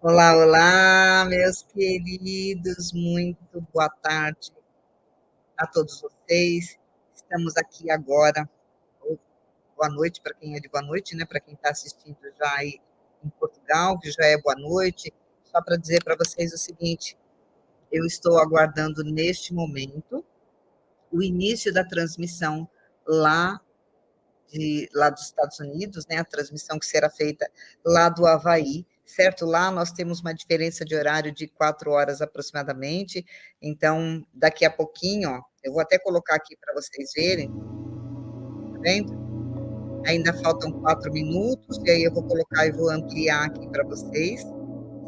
Olá, olá, meus queridos, muito boa tarde a todos vocês. Estamos aqui agora, ou boa noite para quem é de boa noite, né? Para quem está assistindo já aí em Portugal, que já é boa noite. Só para dizer para vocês o seguinte: eu estou aguardando neste momento o início da transmissão lá lá dos Estados Unidos, né, a transmissão que será feita lá do Havaí, certo? Lá nós temos uma diferença de horário de 4 horas aproximadamente, então daqui a pouquinho, ó, eu vou até colocar aqui para vocês verem, tá vendo? Ainda faltam 4 minutos, e aí eu vou colocar e vou ampliar aqui para vocês,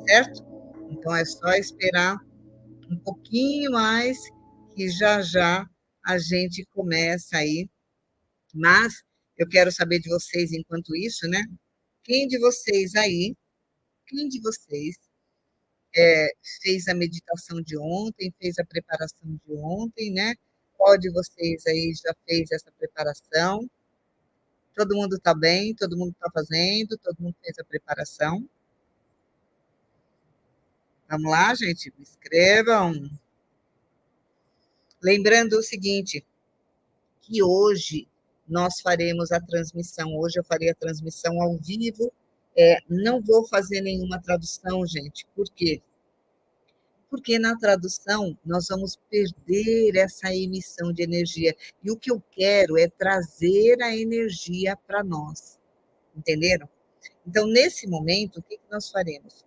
certo? Então é só esperar um pouquinho mais, que já já a gente começa aí, mas eu quero saber de vocês enquanto isso, né? Quem de vocês aí, quem de vocês fez a meditação de ontem, fez a preparação de ontem, né? Qual de vocês aí já fez essa preparação? Todo mundo está bem? Todo mundo está fazendo? Todo mundo fez a preparação? Vamos lá, gente, me escrevam. Lembrando o seguinte, que hoje nós faremos a transmissão, hoje eu farei a transmissão ao vivo, não vou fazer nenhuma tradução, gente, por quê? Porque na tradução nós vamos perder essa emissão de energia. E o que eu quero é trazer a energia para nós. Entenderam? Então, nesse momento, o que nós faremos?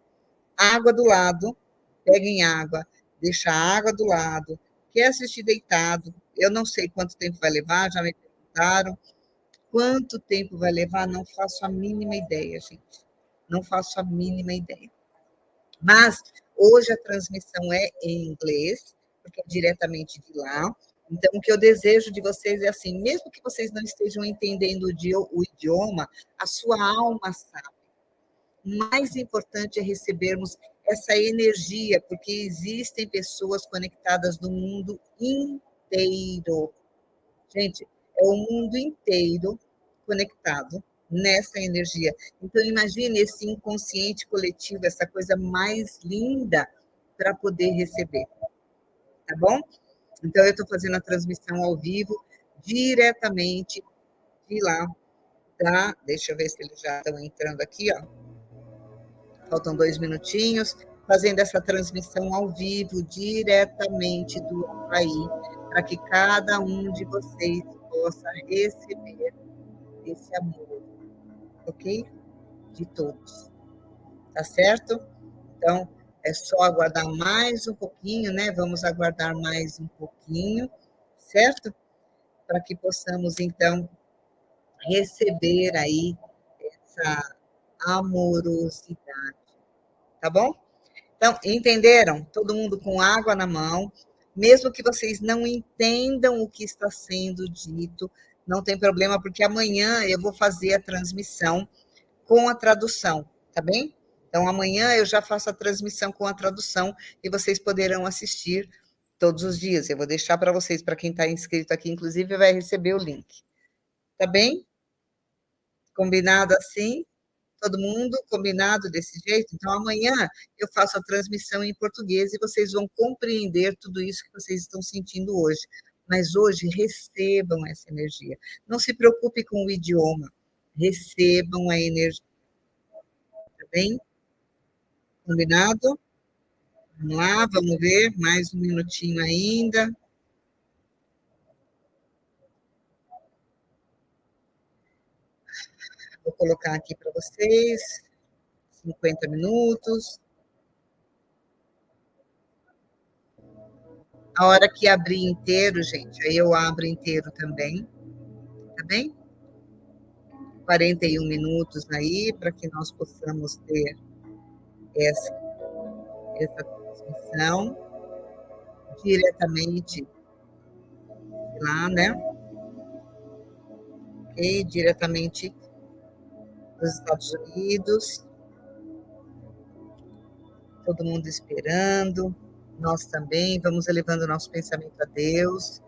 Água do lado, peguem água, deixa a água do lado. Quer assistir deitado? Eu não sei quanto tempo vai levar, já me perguntaram. Quanto tempo vai levar? Não faço a mínima ideia, gente. Não faço a mínima ideia. Mas hoje a transmissão é em inglês, porque é diretamente de lá. Então, o que eu desejo de vocês é assim, mesmo que vocês não estejam entendendo o idioma, a sua alma sabe. O mais importante é recebermos essa energia, porque existem pessoas conectadas no mundo inteiro. Gente, é o mundo inteiro conectado nessa energia. Então, imagine esse inconsciente coletivo, essa coisa mais linda para poder receber, tá bom? Então, eu estou fazendo a transmissão ao vivo, diretamente de lá, tá? Deixa eu ver se eles já estão entrando aqui, ó. Faltam 2 minutinhos, fazendo essa transmissão ao vivo, diretamente do Havaí, para que cada um de vocês possa receber esse amor, ok? De todos, tá certo? Então, é só aguardar mais um pouquinho, né? Vamos aguardar mais um pouquinho, certo? Para que possamos, então, receber aí essa amorosidade, tá bom? Então, entenderam? Todo mundo com água na mão, mesmo que vocês não entendam o que está sendo dito, não tem problema, porque amanhã eu vou fazer a transmissão com a tradução, tá bem? Então, amanhã eu já faço a transmissão com a tradução e vocês poderão assistir todos os dias. Eu vou deixar para vocês, para quem está inscrito aqui, inclusive, vai receber o link. Tá bem? Combinado assim? Todo mundo combinado desse jeito? Então, amanhã eu faço a transmissão em português e vocês vão compreender tudo isso que vocês estão sentindo hoje. Mas hoje recebam essa energia. Não se preocupe com o idioma. Recebam a energia, tá bem? Combinado? Vamos lá, vamos ver, mais um minutinho ainda. Vou colocar aqui para vocês, 50 minutos. A hora que abrir inteiro, gente, aí eu abro inteiro também, tá bem? 41 minutos aí, para que nós possamos ter essa, essa transmissão diretamente lá, né? Ok? Diretamente dos Estados Unidos. Todo mundo esperando. Nós também vamos elevando o nosso pensamento a Deus,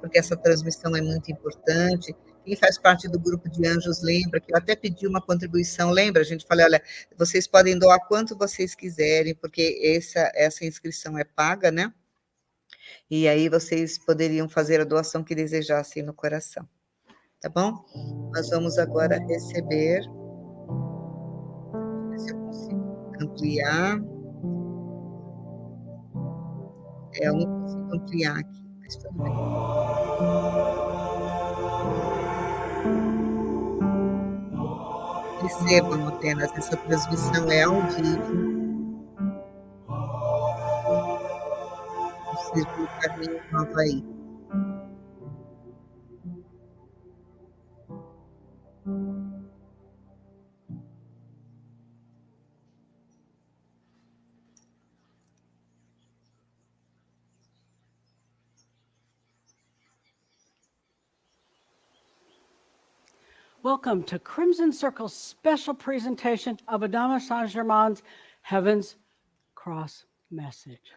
porque essa transmissão é muito importante, Quem faz parte do grupo de anjos lembra que eu até pedi uma contribuição, lembra? A gente falou: "Olha, vocês podem doar quanto vocês quiserem, porque essa inscrição é paga, né, e aí vocês poderiam fazer a doação que desejassem no coração", tá bom? Nós vamos agora receber, ver se eu consigo ampliar. É, eu não consigo ampliar aqui, mas tudo bem. Percebam apenas, essa transmissão é ao vivo, no Círculo Caminho no Havaí. Welcome to Crimson Circle's special presentation of Adama Saint-Germain's Heaven's Cross message.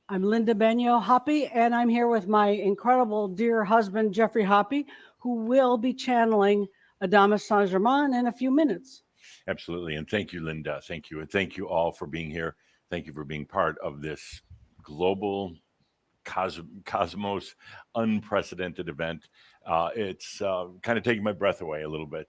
I'm Linda Benio Hoppy, and I'm here with my incredible dear husband, Jeffrey Hoppy, who will be channeling Adama Saint-Germain in a few minutes. Absolutely. And thank you, Linda. Thank you. And thank you all for being here. Thank you for being part of this global cosmos unprecedented event. It's kind of taking my breath away a little bit.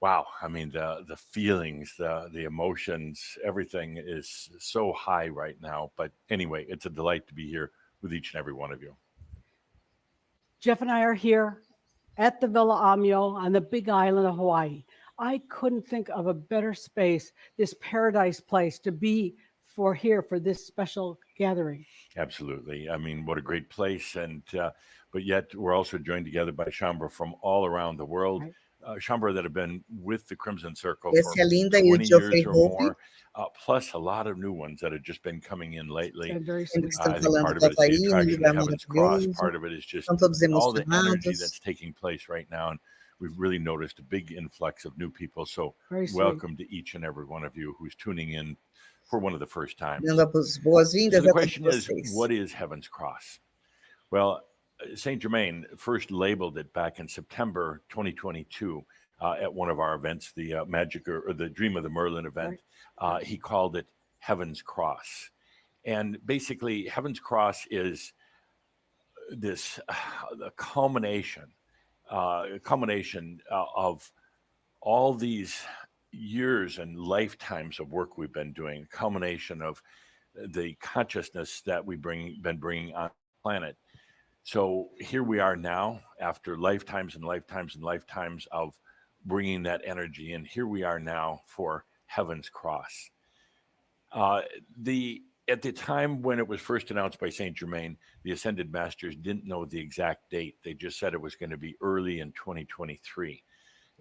Wow. I mean, the feelings, the emotions, everything is so high right now. But anyway, it's a delight to be here with each and every one of you. Jeff and I are here at the Villa Amio on the big island of Hawaii. I couldn't think of a better space, this paradise place to be for this special gathering. Absolutely. I mean, what a great place. And but yet we're also joined together by Shambra from all around the world. Right. Shambra that have been with the Crimson Circle Esse for é Linda e o 20 Geoffrey years or Hope, more, plus a lot of new ones that have just been coming in lately. And very sempre que soon. estão I think falando part of do it is the Havaí, num attraction lugar to Heaven's Cross. maravilhoso, Part of it is just estão todos all the energy emocionados. that's taking place right now. And we've really noticed a big influx of new people. So Very sweet. welcome to each and every one of you who's tuning in for one of the first times. Dando as boas-vindas So the a todos question is, vocês. what is Heaven's Cross? Well, Saint Germain first labeled it back in September 2022 at one of our events, the Magic or the Dream of the Merlin event. He called it Heaven's Cross. And basically, Heaven's Cross is this the culmination of all these years and lifetimes of work we've been doing, culmination of the consciousness that we've been bringing on the planet. So here we are now, after lifetimes and lifetimes and lifetimes of bringing that energy in. Here we are now for Heaven's Cross. At the time when it was first announced by Saint Germain, the Ascended Masters didn't know the exact date. They just said it was going to be early in 2023.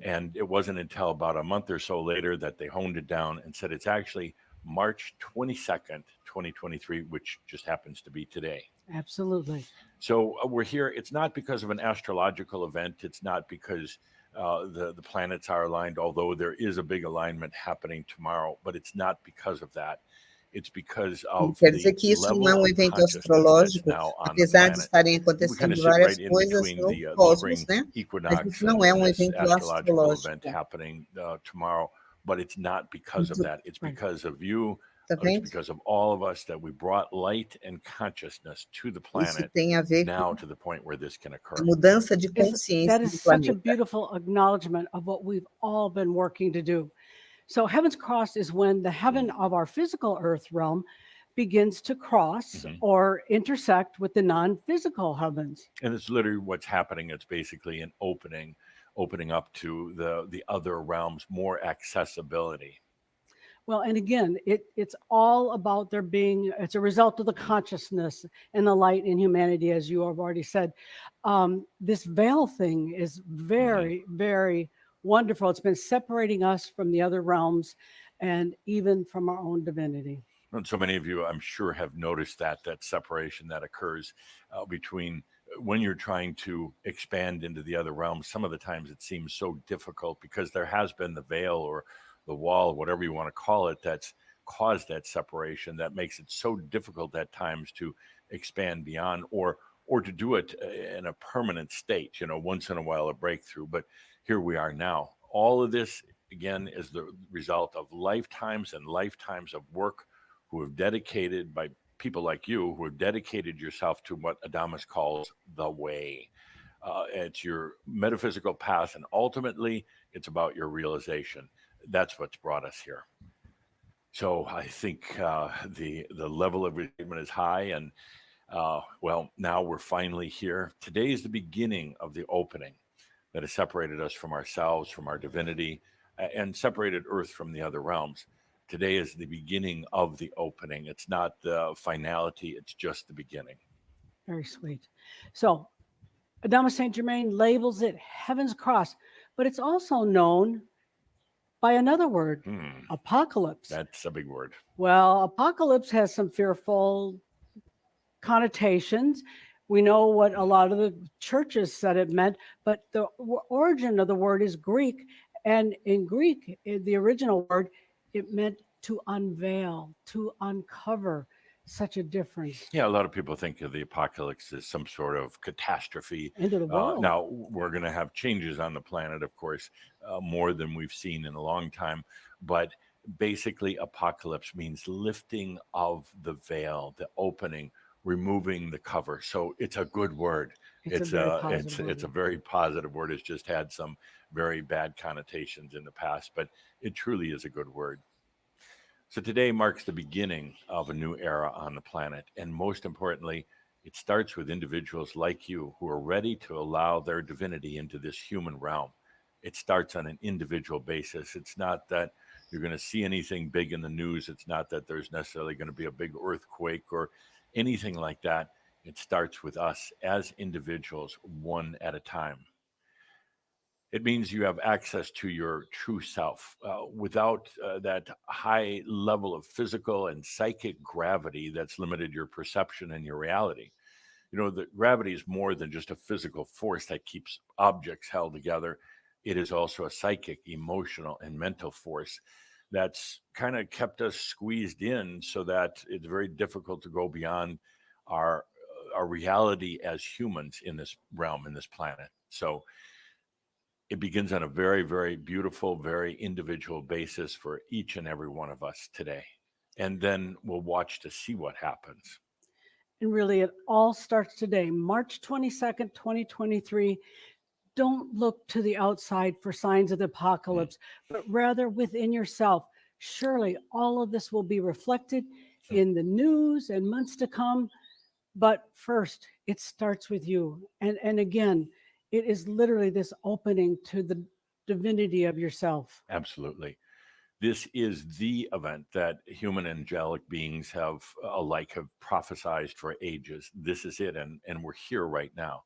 And it wasn't until about a month or so later that they honed it down and said it's actually March 22nd, 2023, which just happens to be today. Absolutely. So we're here. It's not because of an astrological event. It's not because the planets are aligned, although there is a big alignment happening tomorrow, but it's not because of that. It's because Não of quer dizer the que isso não é level um of evento consciousness that's astrológico, now on the apesar de planet. estarem We kind acontecendo of sit várias right in coisas between no the cosmos, spring né? Mas equinox isso não é and um this evento astrological event astrológico. happening tomorrow, but it's not because of Isso, that. It's Right. because of you. tá It's vendo? because of all of us that we brought light and consciousness to the Isso planet tem a ver now com to the point where this can occur. a mudança de That consciência is do such a planeta. beautiful acknowledgement of what we've all been working to do. So Heaven's Cross is when the heaven of our physical earth realm begins to cross or intersect with the non-physical heavens. And it's literally what's happening. It's basically an opening up to the other realms, more accessibility. Well, and again, it's all about it's a result of the consciousness and the light in humanity, as you have already said. This veil thing is very, very wonderful. It's been separating us from the other realms and even from our own divinity. And so many of you, I'm sure, have noticed that separation that occurs between when you're trying to expand into the other realms. Some of the times it seems so difficult because there has been the veil or the wall, whatever you want to call it, that's caused that separation, that makes it so difficult at times to expand beyond or or to do it in a permanent state, once in a while a breakthrough. But here we are now. All of this, again, is the result of lifetimes and lifetimes of work who have dedicated by people like you who have dedicated yourself to what Adamus calls the way. It's your metaphysical path, and ultimately it's about your realization. That's what's brought us here. So I think the level of excitement is high, and well, now we're finally here. Today is the beginning of the opening that has separated us from ourselves, from our divinity, and separated Earth from the other realms. Today is the beginning of the opening. It's not the finality, it's just the beginning. Very sweet. So Adamus Saint Germain labels it Heaven's Cross, but it's also known by another word, apocalypse. That's a big word. Well, apocalypse has some fearful connotations. We know what a lot of the churches said it meant, but the origin of the word is Greek. And in Greek, the original word, it meant to unveil, to uncover. Such a difference. Yeah, a lot of people think of the apocalypse as some sort of catastrophe. Into the world. Now, we're going to have changes on the planet, of course, more than we've seen in a long time. But basically, apocalypse means lifting of the veil, the opening, removing the cover. So it's a good word. It's a very positive word. It's just had some very bad connotations in the past, but it truly is a good word. So today marks the beginning of a new era on the planet. And most importantly, it starts with individuals like you who are ready to allow their divinity into this human realm. It starts on an individual basis. It's not that you're going to see anything big in the news. It's not that there's necessarily going to be a big earthquake or anything like that. It starts with us as individuals, one at a time. It means you have access to your true self without that high level of physical and psychic gravity that's limited your perception and your reality. The gravity is more than just a physical force that keeps objects held together. It is also a psychic, emotional, and mental force that's kind of kept us squeezed in so that it's very difficult to go beyond our reality as humans in this realm, in this planet. So it begins on a very, very beautiful, very individual basis for each and every one of us today. And then we'll watch to see what happens. And really, it all starts today, March 22nd, 2023. Don't look to the outside for signs of the apocalypse, but rather within yourself. Surely all of this will be reflected in the news and months to come. But first, it starts with you. And again, it is literally this opening to the divinity of yourself. Absolutely. This is the event that human angelic beings have prophesized for ages. This is it, and we're here right now.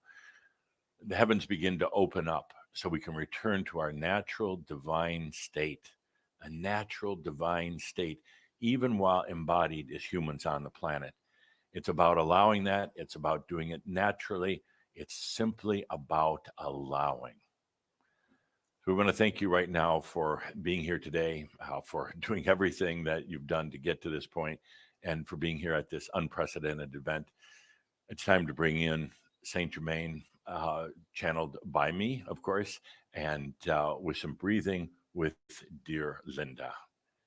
The heavens begin to open up so we can return to our natural divine state, a natural divine state, even while embodied as humans on the planet. It's about allowing that. It's about doing it naturally. It's simply about allowing. So we want to thank you right now for being here today, for doing everything that you've done to get to this point, and for being here at this unprecedented event. It's time to bring in Saint Germain, channeled by me, of course, and with some breathing with dear Linda.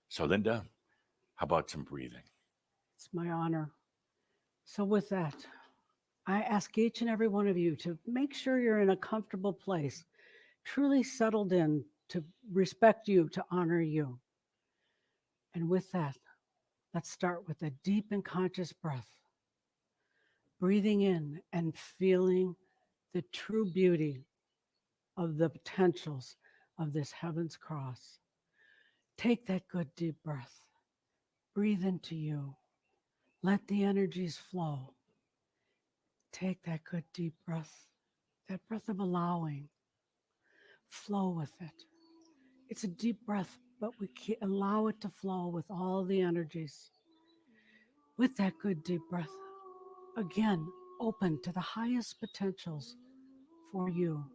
So Linda, how about some breathing? It's my honor. So with that, I ask each and every one of you to make sure you're in a comfortable place, truly settled in to respect you, to honor you. And with that, let's start with a deep and conscious breath. Breathing in and feeling the true beauty of the potentials of this heaven's cross. Take that good deep breath. Breathe into you. Let the energies flow. Take that good deep breath, that breath of allowing. Flow with it. It's a deep breath, but we can't allow it to flow with all the energies. With that good deep breath, again, open to the highest potentials for you.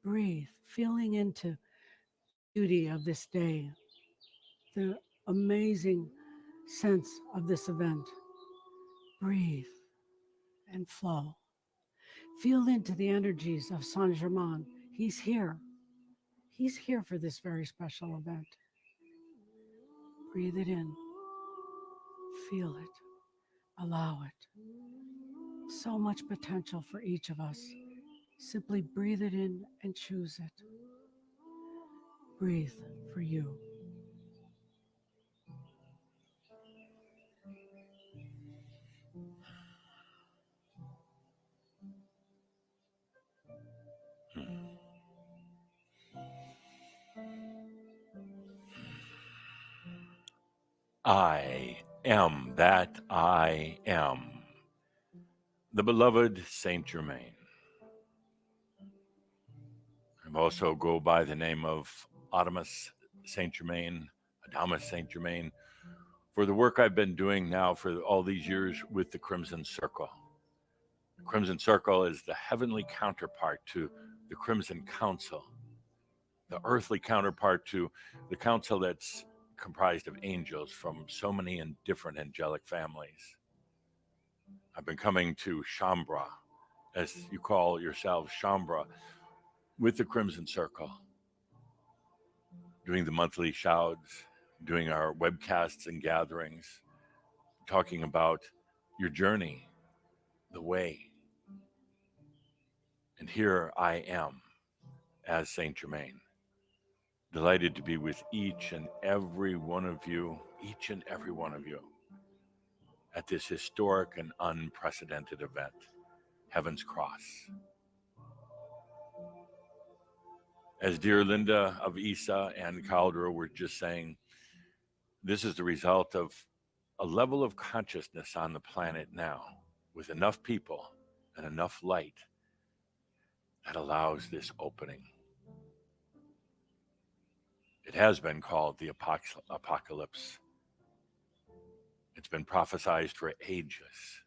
Breathe, feeling into the beauty of this day, the amazing sense of this event. Breathe and flow. Feel into the energies of Saint Germain. He's here. He's here for this very special event. Breathe it in. Feel it. Allow it. So much potential for each of us. Simply breathe it in and choose it. Breathe for you. I am that I am, the beloved Saint Germain. I also go by the name of Adamus Saint Germain, Adamus Saint Germain, for the work I've been doing now for all these years with the Crimson Circle. The Crimson Circle is the heavenly counterpart to the Crimson Council, the earthly counterpart to the council that's comprised of angels from so many and different angelic families. I've been coming to Shambra, as you call yourselves, Shambra, with the Crimson Circle, doing the monthly shouts, doing our webcasts and gatherings, talking about your journey, the way. And here I am as Saint Germain, delighted to be with each and every one of you, at this historic and unprecedented event, Heaven's Cross. As dear Linda of Isa and Caldera were just saying, this is the result of a level of consciousness on the planet now, with enough people and enough light that allows this opening. It has been called the apocalypse. It's been prophesied for ages,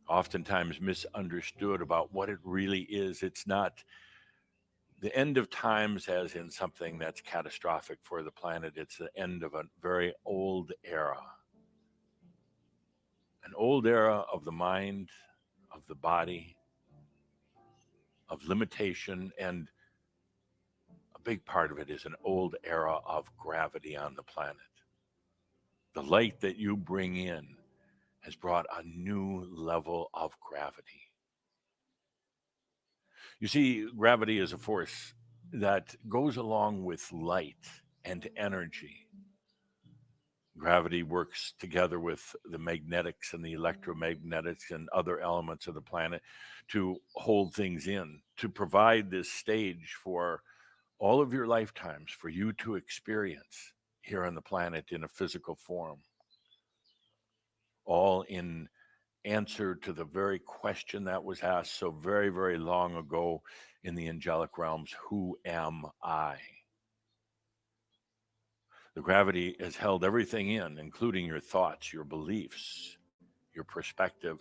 oftentimes misunderstood about what it really is. It's not the end of times as in something that's catastrophic for the planet. It's the end of a very old era. An old era of the mind, of the body, of limitation, and a big part of it is an old era of gravity on the planet. The light that you bring in has brought a new level of gravity. You see, gravity is a force that goes along with light and energy. Gravity works together with the magnetics and the electromagnetics and other elements of the planet to hold things in, to provide this stage for all of your lifetimes for you to experience here on the planet in a physical form. All in answer to the very question that was asked so very, very long ago in the angelic realms: who am I? The gravity has held everything in, including your thoughts, your beliefs, your perspective,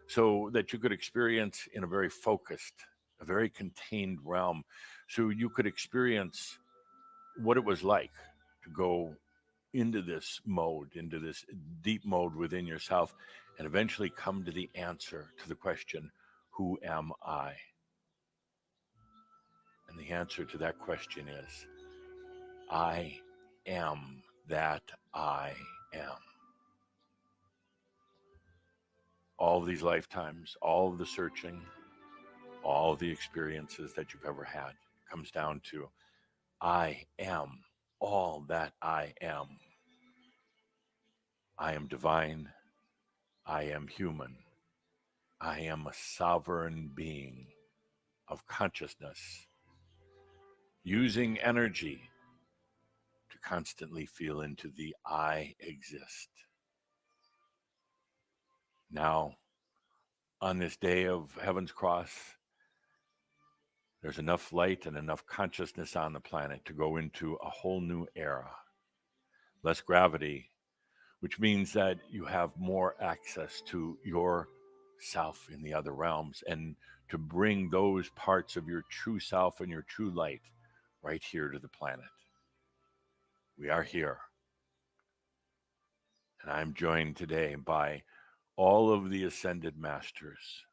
so that you could experience in a very focused, a very contained realm, so you could experience what it was like to go into this mode, into this deep mode within yourself, and eventually come to the answer to the question, who am I? And the answer to that question is, I am that I am. All of these lifetimes, all of the searching, all of the experiences that you've ever had comes down to, I am all that I am. I am divine. I am human. I am a sovereign being of consciousness, using energy to constantly feel into the I exist. Now, on this day of Heaven's Cross, there's enough light and enough consciousness on the planet to go into a whole new era. Less gravity, which means that you have more access to your self in the other realms, and to bring those parts of your true self and your true light right here to the planet. We are here. And I'm joined today by all of the ascended masters,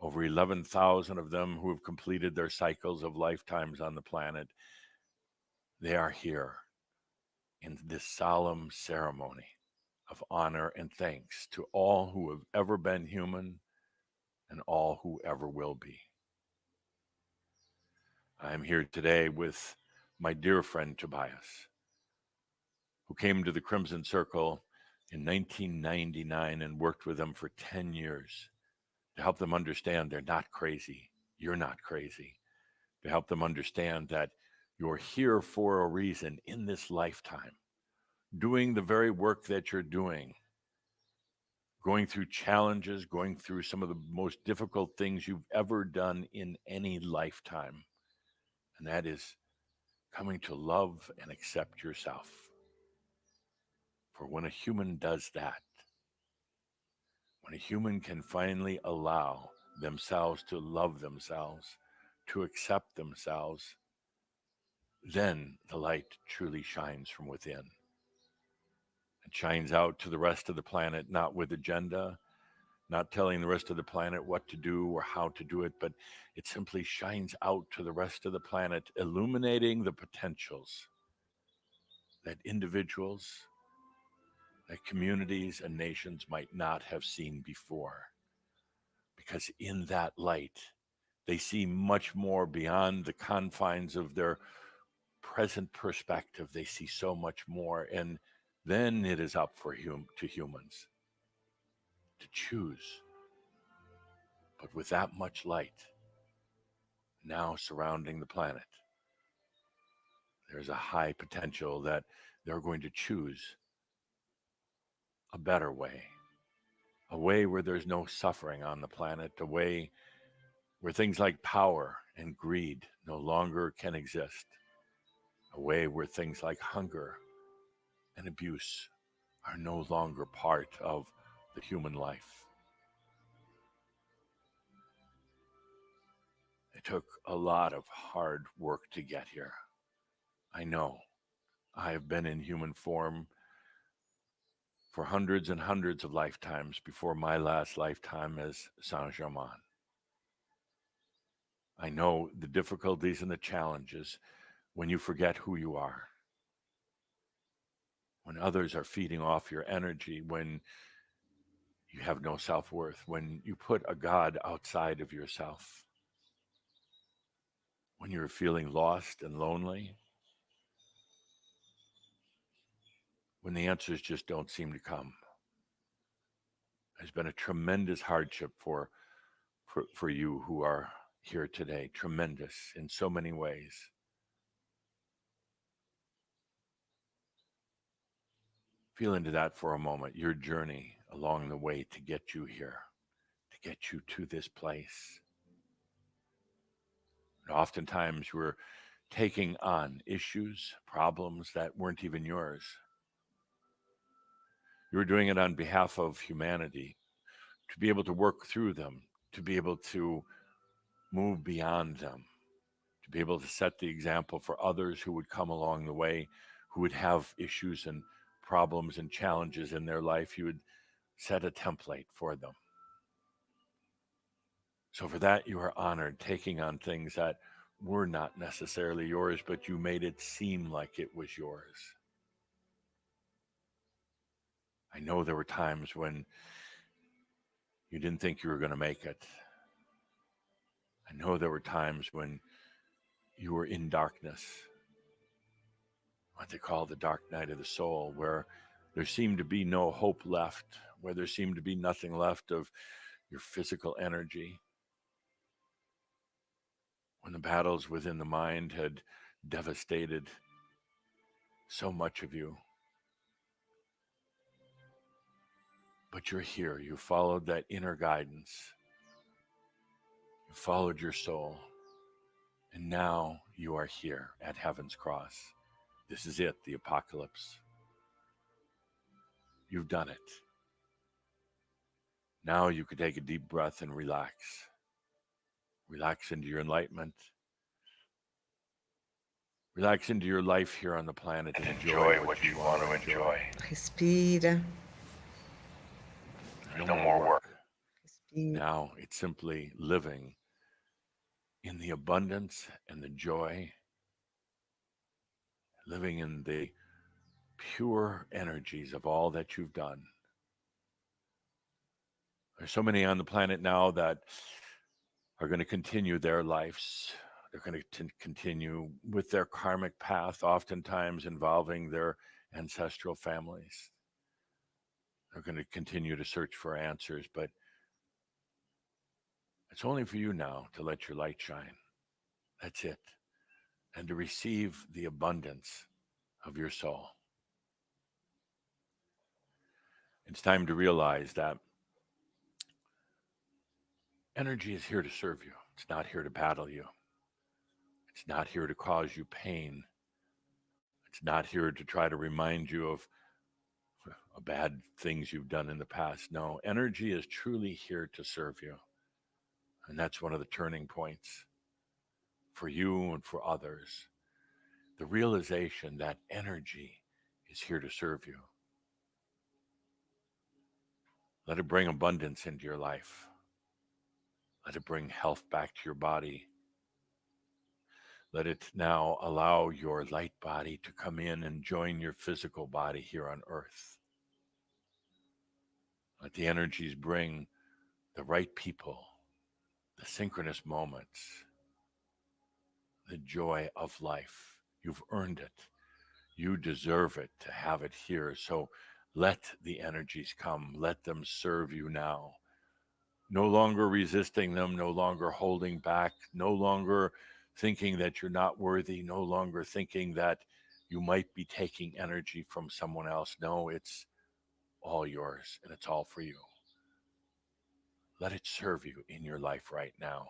over 11,000 of them who have completed their cycles of lifetimes on the planet, they are here in this solemn ceremony of honor and thanks to all who have ever been human and all who ever will be. I am here today with my dear friend Tobias, who came to the Crimson Circle in 1999 and worked with them for 10 years to help them understand they're not crazy. You're not crazy. To help them understand that you're here for a reason in this lifetime, doing the very work that you're doing, going through challenges, going through some of the most difficult things you've ever done in any lifetime. And that is coming to love and accept yourself. For when a human does that, when a human can finally allow themselves to love themselves, to accept themselves, then the light truly shines from within. It shines out to the rest of the planet, not with agenda, not telling the rest of the planet what to do or how to do it, but it simply shines out to the rest of the planet, illuminating the potentials that individuals, that communities and nations might not have seen before. Because in that light, they see much more beyond the confines of their present perspective. They see so much more. And then it is up for humans to choose. But with that much light now surrounding the planet, there's a high potential that they're going to choose a better way, a way where there's no suffering on the planet, a way where things like power and greed no longer can exist, a way where things like hunger and abuse are no longer part of the human life. It took a lot of hard work to get here. I know. I have been in human form for hundreds and hundreds of lifetimes before my last lifetime as Saint-Germain. I know the difficulties and the challenges when you forget who you are, when others are feeding off your energy, when you have no self-worth, when you put a God outside of yourself, when you're feeling lost and lonely, when the answers just don't seem to come. There's been a tremendous hardship for you who are here today, tremendous in so many ways. Feel into that for a moment, your journey along the way to get you here, to get you to this place. And oftentimes we're taking on issues, problems that weren't even yours. You're doing it on behalf of humanity, to be able to work through them, to be able to move beyond them, to be able to set the example for others who would come along the way, who would have issues and problems and challenges in their life. You would set a template for them. So for that, you are honored, taking on things that were not necessarily yours, but you made it seem like it was yours. I know there were times when you didn't think you were going to make it. I know there were times when you were in darkness, what they call the dark night of the soul, where there seemed to be no hope left, where there seemed to be nothing left of your physical energy, when the battles within the mind had devastated so much of you. But you're here. You followed that inner guidance. You followed your soul. And now you are here at Heaven's Cross. This is it, the apocalypse. You've done it. Now you could take a deep breath and relax. Relax into your enlightenment. Relax into your life here on the planet and enjoy what you want to enjoy. Respira. no more work. Respire. Now it's simply living in the abundance and the joy, living in the pure energies of all that you've done. There's so many on the planet now that are going to continue their lives. They're going to continue with their karmic path, oftentimes involving their ancestral families. They're going to continue to search for answers, but it's only for you now to let your light shine. That's it. And to receive the abundance of your soul. It's time to realize that energy is here to serve you. It's not here to battle you. It's not here to cause you pain. It's not here to try to remind you of bad things you've done in the past. No, energy is truly here to serve you. And that's one of the turning points for you and for others. The realization that energy is here to serve you. Let it bring abundance into your life. Let it bring health back to your body. Let it now allow your light body to come in and join your physical body here on earth. Let the energies bring the right people, the synchronous moments, the joy of life. You've earned it. You deserve it to have it here. So let the energies come. Let them serve you now. No longer resisting them, no longer holding back, no longer thinking that you're not worthy, no longer thinking that you might be taking energy from someone else. No, it's all yours and it's all for you. Let it serve you in your life right now.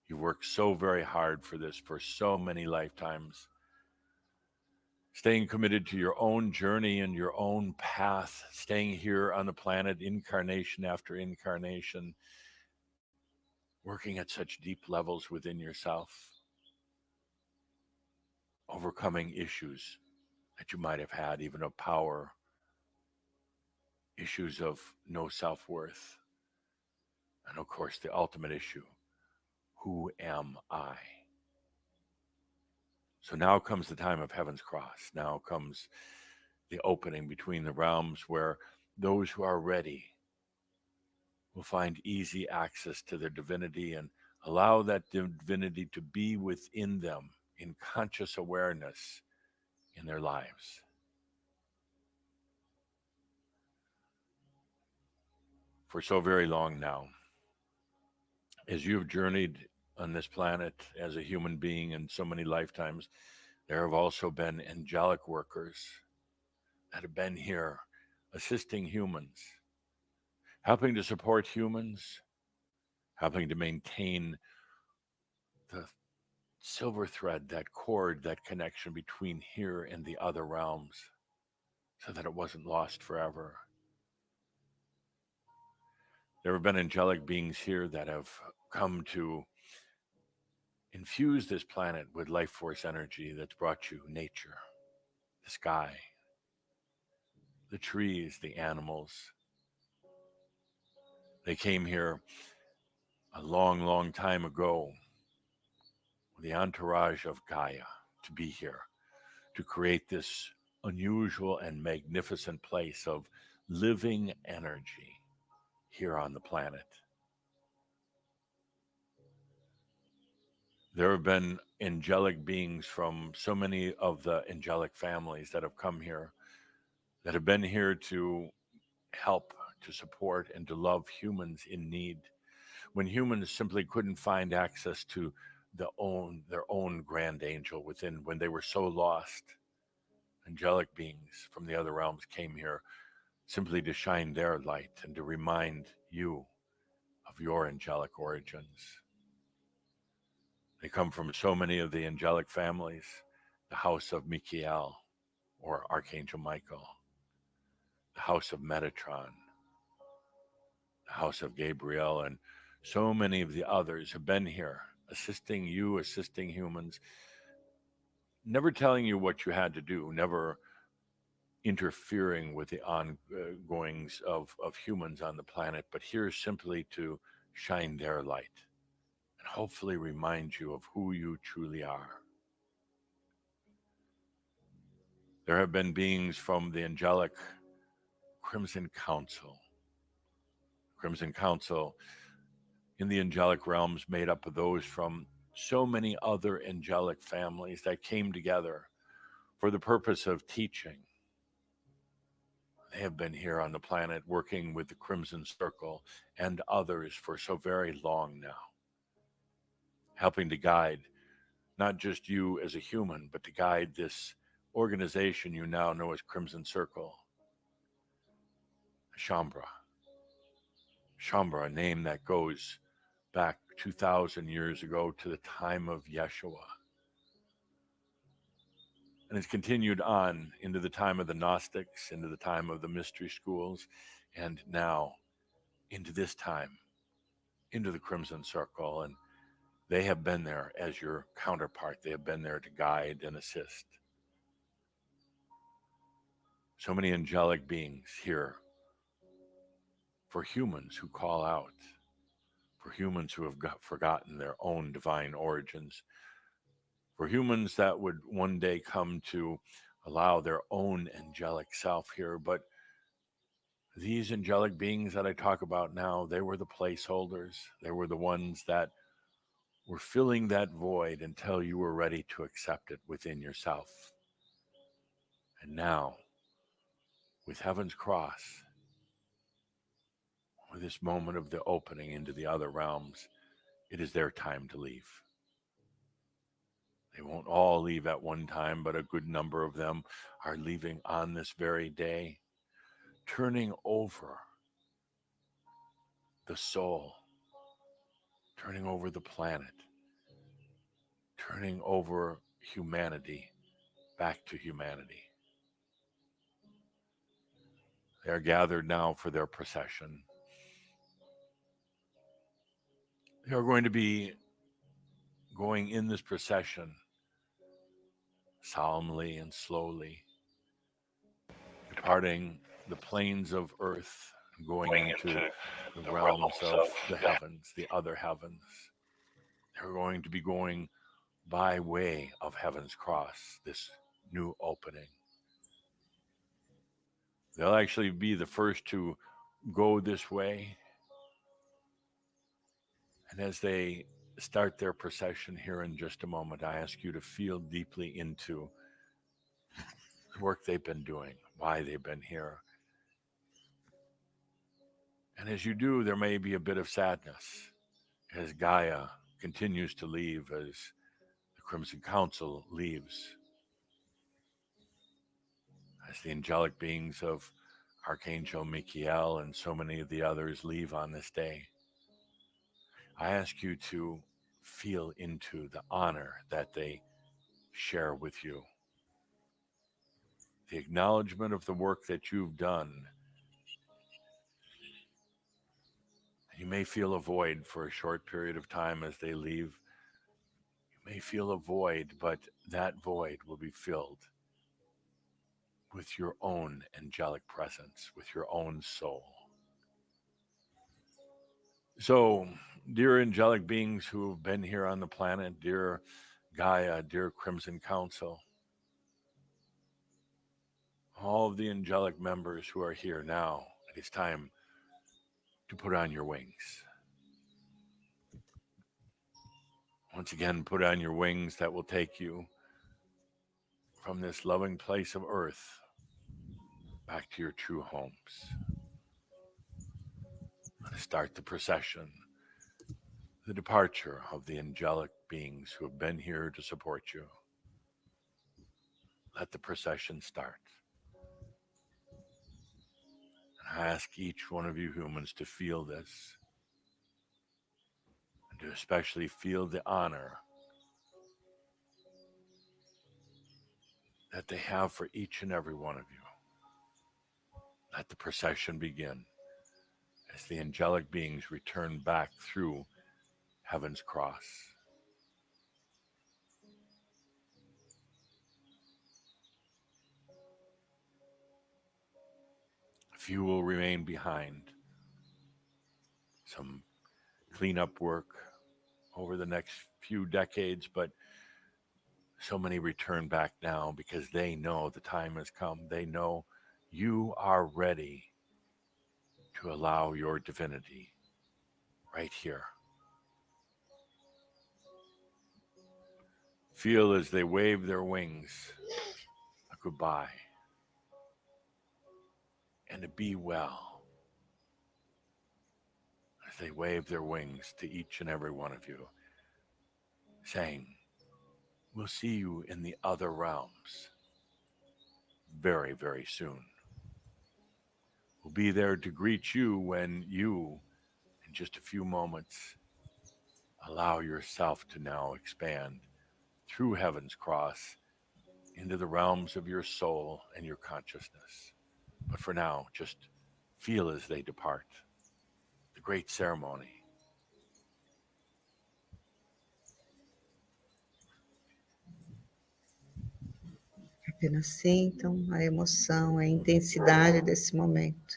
You worked so very hard for this for so many lifetimes. Staying committed to your own journey and your own path, staying here on the planet, incarnation after incarnation, working at such deep levels within yourself, overcoming issues that you might have had, even of power, issues of no self-worth, and of course the ultimate issue, who am I? So now comes the time of Heaven's Cross. Now comes the opening between the realms where those who are ready will find easy access to their divinity and allow that divinity to be within them in conscious awareness in their lives. For so very long now, as you've journeyed on this planet as a human being in so many lifetimes, there have also been angelic workers that have been here assisting humans, helping to support humans, helping to maintain the silver thread, that cord, that connection between here and the other realms, so that it wasn't lost forever. There have been angelic beings here that have come to infuse this planet with life force energy that's brought you nature, the sky, the trees, the animals. They came here a long, long time ago with the entourage of Gaia to be here, to create this unusual and magnificent place of living energy here on the planet. There have been angelic beings from so many of the angelic families that have come here, that have been here to help, to support, and to love humans in need. When humans simply couldn't find access to their own grand angel within, when they were so lost, angelic beings from the other realms came here simply to shine their light and to remind you of your angelic origins. They come from so many of the angelic families, the house of Michael or Archangel Michael, the house of Metatron, the house of Gabriel, and so many of the others have been here assisting you, assisting humans, never telling you what you had to do, never interfering with the ongoings of humans on the planet, but here simply to shine their light and hopefully remind you of who you truly are. There have been beings from the angelic Crimson Council. Crimson Council in the angelic realms made up of those from so many other angelic families that came together for the purpose of teaching. They have been here on the planet working with the Crimson Circle and others for so very long now, helping to guide not just you as a human, but to guide this organization you now know as Crimson Circle. Shambra, a name that goes back 2,000 years ago to the time of Yeshua. And it's continued on into the time of the Gnostics, into the time of the mystery schools, and now into this time, into the Crimson Circle. And they have been there as your counterpart. They have been there to guide and assist. So many angelic beings here for humans who call out, for humans who have forgotten their own divine origins, for humans that would one day come to allow their own angelic self here. But these angelic beings that I talk about now, they were the placeholders. They were the ones that were filling that void until you were ready to accept it within yourself. And now, with Heaven's Cross, with this moment of the opening into the other realms, it is their time to leave. They won't all leave at one time, but a good number of them are leaving on this very day, turning over the soul, turning over the planet, turning over humanity back to humanity. They are gathered now for their procession. They are going to be going in this procession solemnly and slowly, departing the plains of earth, going into the realms of the heavens, the other heavens. They're going to be going by way of Heaven's Cross, this new opening. They'll actually be the first to go this way. And as they start their procession here in just a moment, I ask you to feel deeply into the work they've been doing, why they've been here. And as you do, there may be a bit of sadness as Gaia continues to leave, as the Crimson Council leaves, as the angelic beings of Archangel Michael and so many of the others leave on this day. I ask you to feel into the honor that they share with you, the acknowledgement of the work that you've done. You may feel a void for a short period of time as they leave. You may feel a void, but that void will be filled with your own angelic presence, with your own soul. So, dear angelic beings who have been here on the planet, dear Gaia, dear Crimson Council, all of the angelic members who are here now, it is time to put on your wings. Once again, put on your wings that will take you from this loving place of earth back to your true homes. Let us start the procession, the departure of the angelic beings who have been here to support you. Let the procession start. And I ask each one of you humans to feel this, and to especially feel the honor that they have for each and every one of you. Let the procession begin as the angelic beings return back through Heaven's Cross. Few will remain behind. Some cleanup work over the next few decades, but so many return back now because they know the time has come. They know you are ready to allow your divinity right here. Feel as they wave their wings a goodbye and to be well as they wave their wings to each and every one of you, saying, we'll see you in the other realms very, very soon. We'll be there to greet you when you, in just a few moments, allow yourself to now expand through heaven's cross into the realms of your soul and your consciousness. But for now, just feel as they depart. The great ceremony. Apenas sintam a emoção, a intensidade desse momento.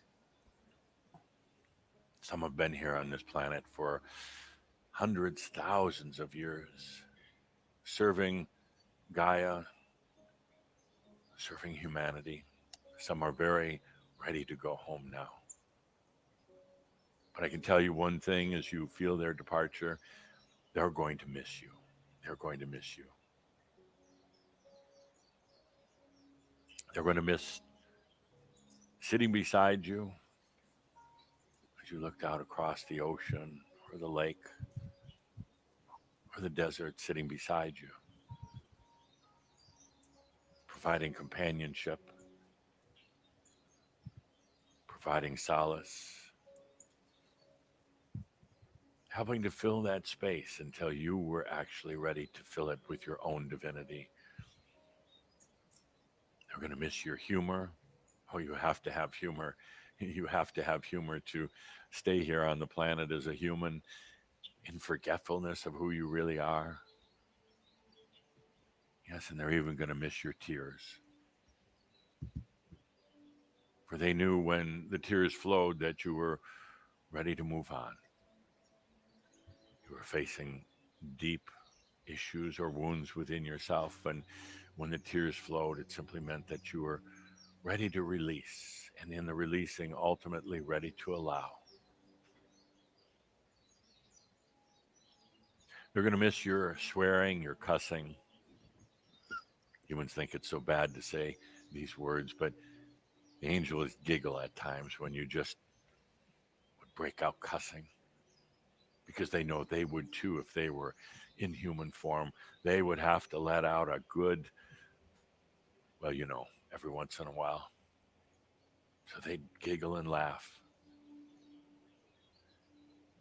Some have been here on this planet for hundreds, thousands of years, serving Gaia, serving humanity. Some are very ready to go home now. But I can tell you one thing, as you feel their departure, they're going to miss you. They're going to miss you. They're going to miss sitting beside you as you looked out across the ocean or the lake or the desert, sitting beside you, providing companionship, providing solace, helping to fill that space until you were actually ready to fill it with your own divinity. They're going to miss your humor. Oh, you have to have humor. You have to have humor to stay here on the planet as a human in forgetfulness of who you really are. Yes, and they're even going to miss your tears. For they knew when the tears flowed that you were ready to move on. You were facing deep issues or wounds within yourself, and when the tears flowed, it simply meant that you were ready to release, and in the releasing, ultimately ready to allow. They're going to miss your swearing, your cussing. Humans think it's so bad to say these words, but the angels giggle at times when you just would break out cussing, because they know they would too if they were in human form. They would have to let out a good, well, every once in a while. So they'd giggle and laugh.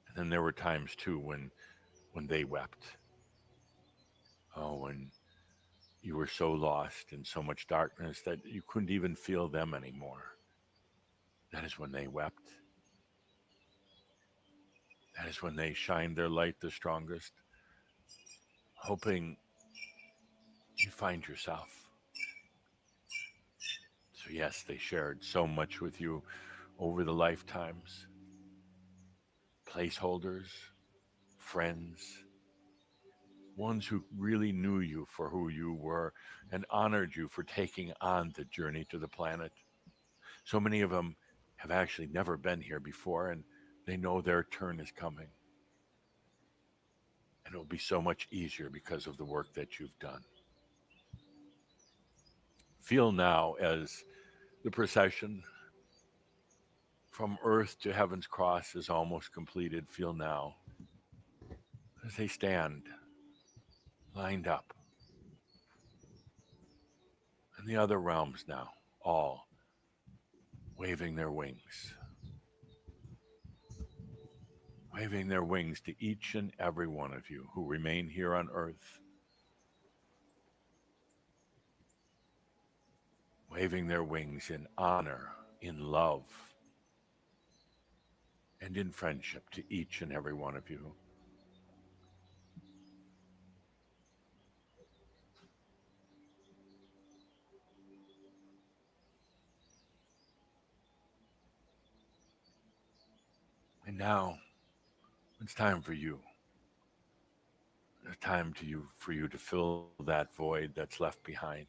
And then there were times too when they wept. Oh, when you were so lost in so much darkness that you couldn't even feel them anymore. That is when they wept. That is when they shined their light the strongest, hoping you find yourself. So yes, they shared so much with you over the lifetimes. Placeholders, friends, ones who really knew you for who you were and honored you for taking on the journey to the planet. So many of them have actually never been here before, and they know their turn is coming. And it will be so much easier because of the work that you've done. Feel now as the procession from earth to heaven's cross is almost completed. Feel now as they stand lined up. And the other realms now, all waving their wings. Waving their wings to each and every one of you who remain here on earth. Waving their wings in honor, in love, and in friendship to each and every one of you. And now it's time for you. It's time for you to fill that void that's left behind.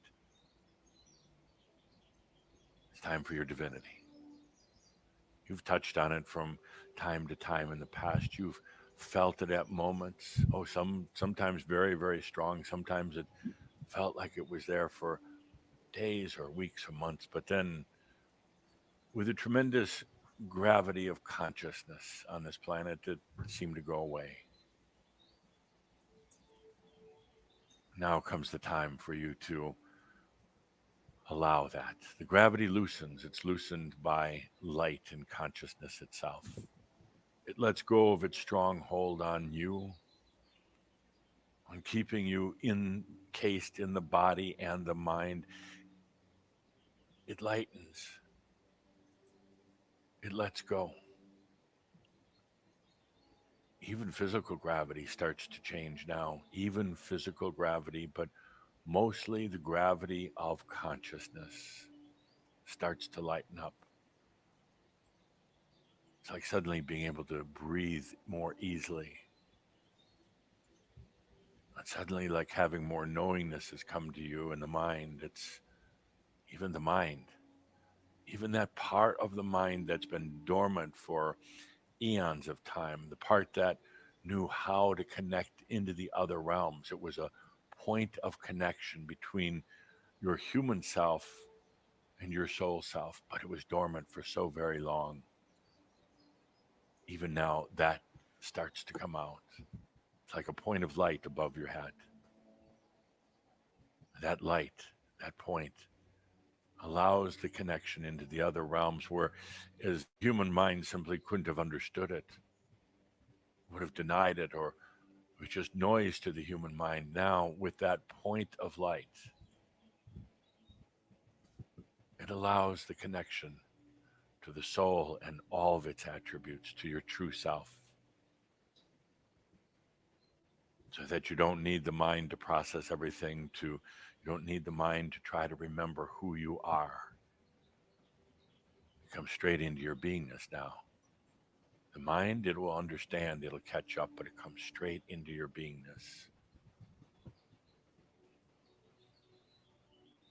It's time for your divinity. You've touched on it from time to time in the past. You've felt it at moments. Oh, sometimes very, very strong. Sometimes it felt like it was there for days or weeks or months. But then, with a tremendous gravity of consciousness on this planet, it seemed to go away. Now comes the time for you to allow that. The gravity loosens. It's loosened by light and consciousness itself. It lets go of its strong hold on you, on keeping you encased in the body and the mind. It lightens. It lets go. Even physical gravity starts to change now. Even physical gravity, but mostly the gravity of consciousness starts to lighten up. It's like suddenly being able to breathe more easily. And suddenly like having more knowingness has come to you in the mind. It's even the mind, even that part of the mind that's been dormant for eons of time, the part that knew how to connect into the other realms. It was a point of connection between your human self and your soul self, but it was dormant for so very long. Even now, that starts to come out. It's like a point of light above your head. That light, that point, allows the connection into the other realms where, as human mind simply couldn't have understood it, would have denied it, or it was just noise to the human mind. Now, with that point of light, it allows the connection to the soul and all of its attributes, to your true self, so that you don't need the mind to process everything, you don't need the mind to try to remember who you are. You come straight into your beingness now. The mind, it will understand, it'll catch up, but it comes straight into your beingness.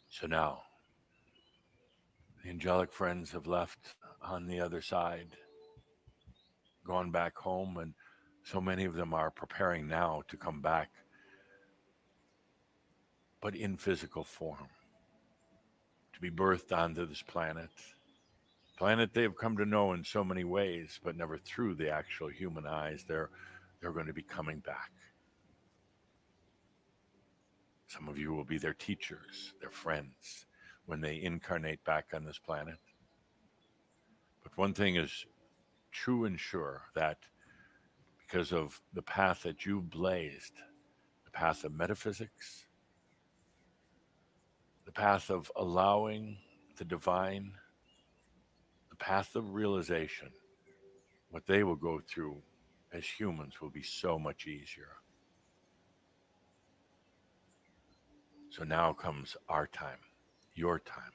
So now, the angelic friends have left on the other side, gone back home, and so many of them are preparing now to come back, but in physical form, to be birthed onto this planet they have come to know in so many ways, but never through the actual human eyes. They're going to be coming back. Some of you will be their teachers, their friends, when they incarnate back on this planet. But one thing is true and sure, that because of the path that you've blazed, the path of metaphysics, the path of allowing the divine, the path of realization, what they will go through as humans will be so much easier. So now comes our time, your time.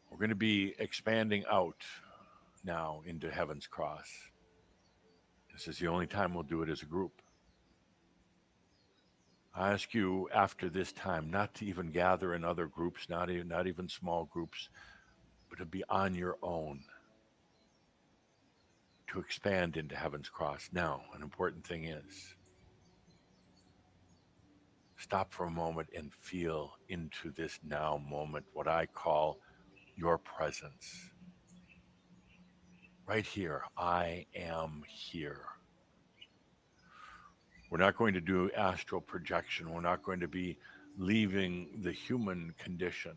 We're going to be expanding out now into Heaven's Cross. This is the only time we'll do it as a group. I ask you after this time not to even gather in other groups, not even small groups, but to be on your own, to expand into Heaven's Cross. Now, an important thing is, stop for a moment and feel into this now moment, what I call your presence. Right here, I am here. We're not going to do astral projection. We're not going to be leaving the human condition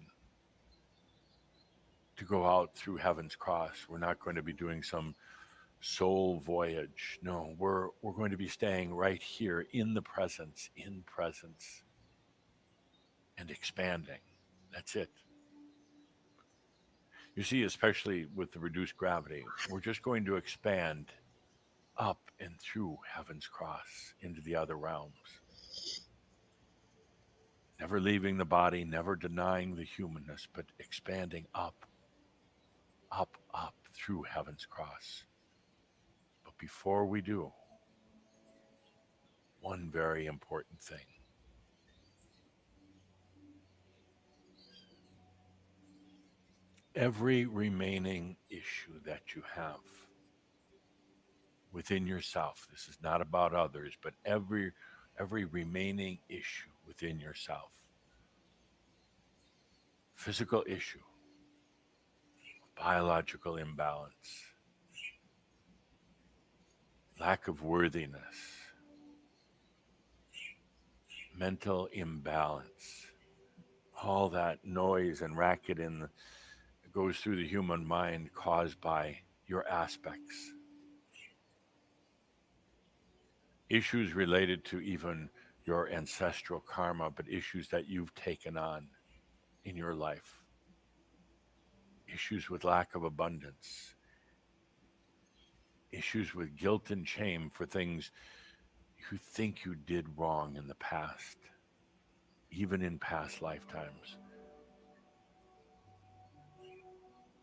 to go out through Heaven's Cross. We're not going to be doing some soul voyage. No, we're going to be staying right here in presence, and expanding. That's it. You see, especially with the reduced gravity, we're just going to expand up and through Heaven's Cross into the other realms. Never leaving the body, never denying the humanness, but expanding up up, up through heaven's cross. But before we do, one very important thing. Every remaining issue that you have within yourself, this is not about others, but every remaining issue within yourself, physical issue, biological imbalance, lack of worthiness, mental imbalance, all that noise and racket goes through the human mind caused by your aspects. Issues related to even your ancestral karma, but issues that you've taken on in your life. Issues with lack of abundance. Issues with guilt and shame for things you think you did wrong in the past, even in past lifetimes.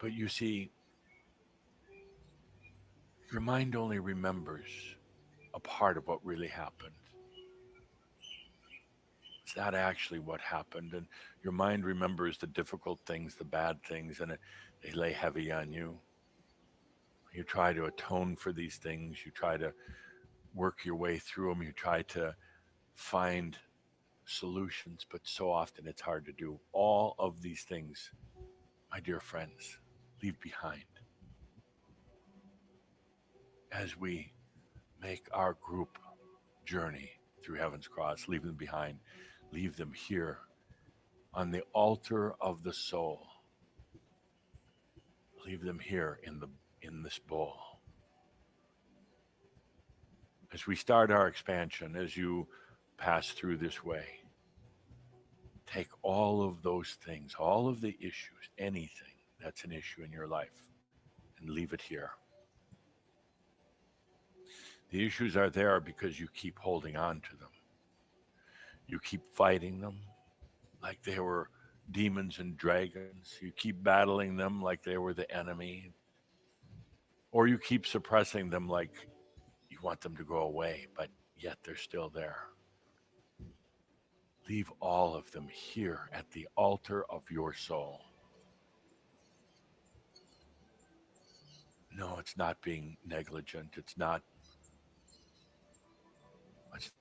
But you see, your mind only remembers a part of what really happened. It's not actually what happened. And your mind remembers the difficult things, the bad things, and they lay heavy on you. You try to atone for these things. You try to work your way through them. You try to find solutions, but so often it's hard to do. All of these things, my dear friends, leave behind as we make our group journey through heaven's cross. Leave them behind. Leave them here on the altar of the soul. Leave them here in this bowl. As we start our expansion, as you pass through this way, take all of those things, all of the issues, anything that's an issue in your life, and leave it here. The issues are there because you keep holding on to them. You keep fighting them like they were demons and dragons. You keep battling them like they were the enemy. Or you keep suppressing them like you want them to go away, but yet they're still there. Leave all of them here at the altar of your soul. No, it's not being negligent. It's not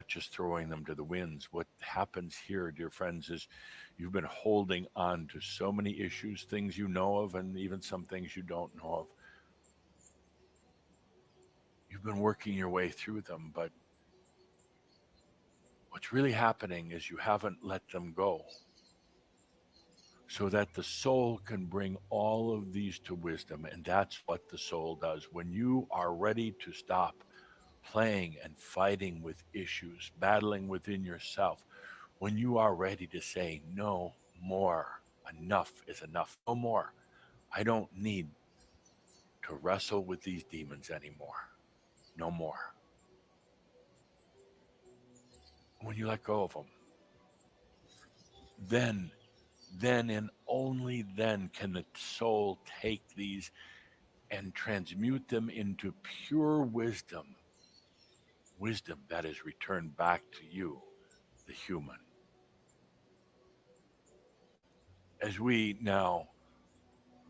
just throwing them to the winds. What happens here, dear friends, is you've been holding on to so many issues, things you know of, and even some things you don't know of. You've been working your way through them, but what's really happening is you haven't let them go, so that the soul can bring all of these to wisdom. And that's what the soul does. When you are ready to stop playing and fighting with issues, battling within yourself, when you are ready to say, no more, enough is enough, no more, I don't need to wrestle with these demons anymore, no more. When you let go of them, then and only then can the soul take these and transmute them into pure wisdom that is returned back to you, the human. As we now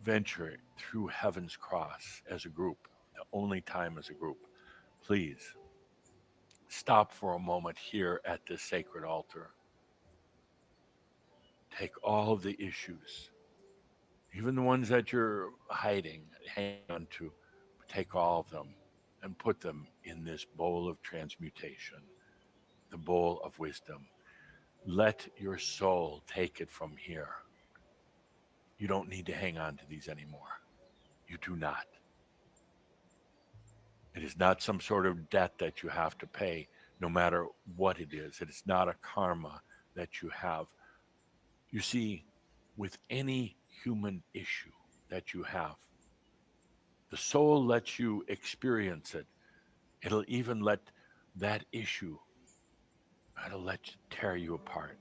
venture through heaven's cross as a group, the only time as a group, please stop for a moment here at this sacred altar. Take all of the issues, even the ones that you're hiding, hang on to, take all of them and put them in this bowl of transmutation, the bowl of wisdom. Let your soul take it from here. You don't need to hang on to these anymore. You do not. It is not some sort of debt that you have to pay, no matter what it is. It is not a karma that you have. You see, with any human issue that you have, the soul lets you experience it. It'll even let that issue, it'll let you tear you apart.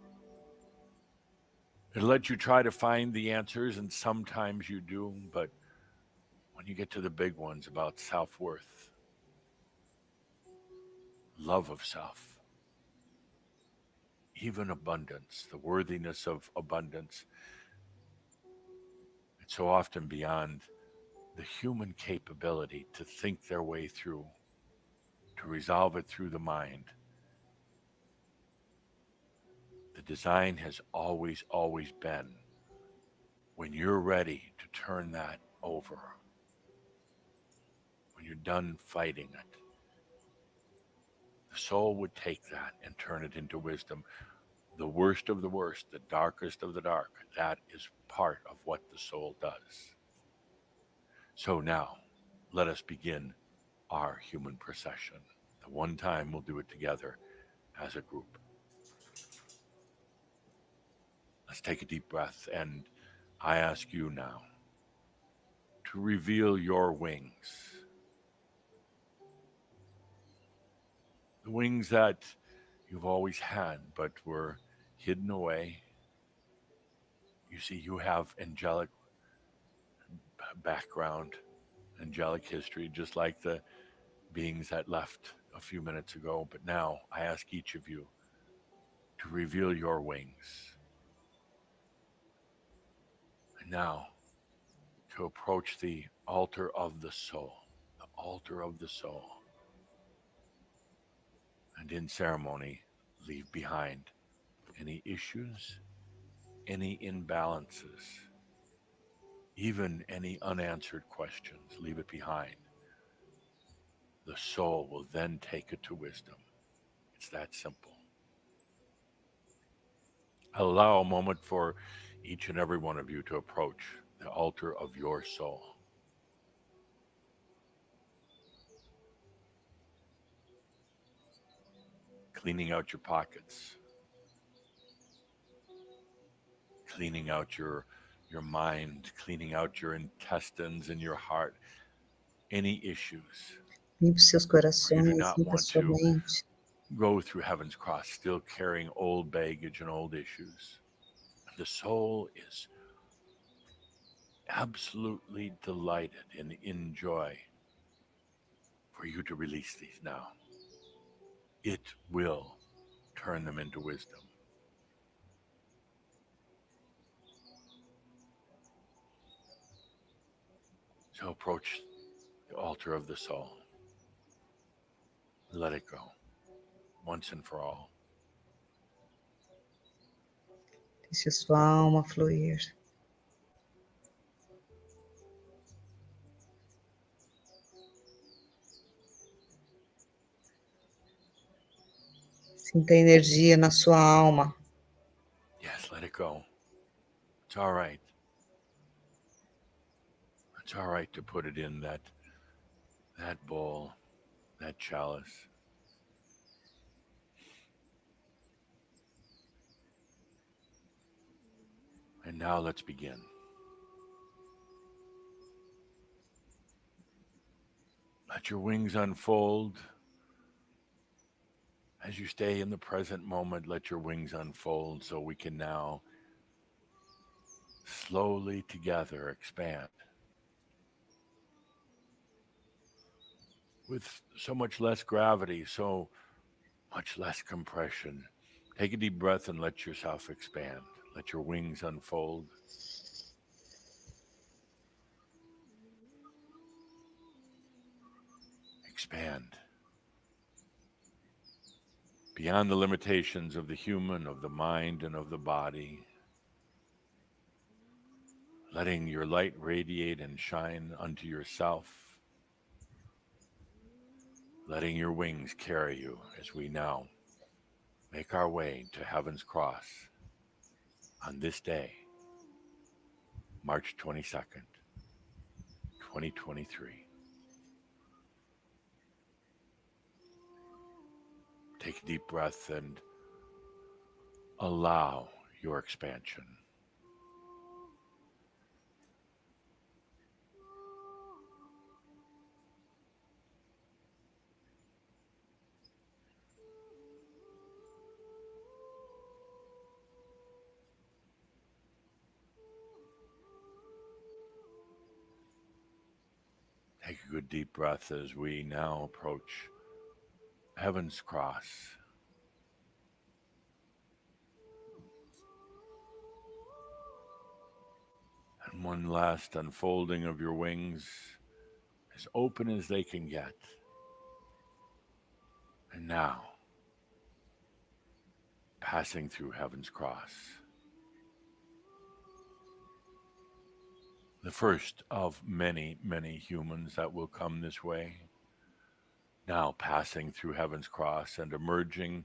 It'll let you try to find the answers, and sometimes you do, but when you get to the big ones about self-worth, love of self, even abundance, the worthiness of abundance, it's so often beyond the human capability to think their way through, to resolve it through the mind. The design has always, always been, when you're ready to turn that over, when you're done fighting it, the soul would take that and turn it into wisdom. The worst of the worst, the darkest of the dark, that is part of what the soul does. So now, let us begin our human procession. The one time we'll do it together as a group. Let's take a deep breath, and I ask you now to reveal your wings. The wings that you've always had but were hidden away. You see, you have angelic background, angelic history, just like the beings that left a few minutes ago. But now I ask each of you to reveal your wings. And now to approach the altar of the soul, the altar of the soul. And in ceremony, leave behind any issues, any imbalances, even any unanswered questions. Leave it behind. The soul will then take it to wisdom. It's that simple. Allow a moment for each and every one of you to approach the altar of your soul. Cleaning out your pockets, cleaning out your mind, cleaning out your intestines and your heart, any issues. Limpe seus You do corações, not limpa want sua to mente. go through heaven's cross still carrying old baggage and old issues. The soul is absolutely delighted and in joy for you to release these now. It will turn them into wisdom. So approach the altar of the soul. Let it go once and for all. Deixe a sua alma fluir. Sinta a energia na sua alma. Yes, let it go. It's all right. It's all right to put it in that bowl, that chalice. And now let's begin. Let your wings unfold. As you stay in the present moment, let your wings unfold so we can now slowly together expand. With so much less gravity, so much less compression. Take a deep breath and let yourself expand. Let your wings unfold. Expand. Beyond the limitations of the human, of the mind, and of the body. Letting your light radiate and shine unto yourself. Letting your wings carry you as we now make our way to heaven's cross on this day, March 22nd, 2023. Take a deep breath and allow your expansion. Take a good deep breath as we now approach Heaven's Cross. And one last unfolding of your wings, as open as they can get. And now, passing through Heaven's Cross. The first of many, many humans that will come this way. Now passing through Heaven's Cross and emerging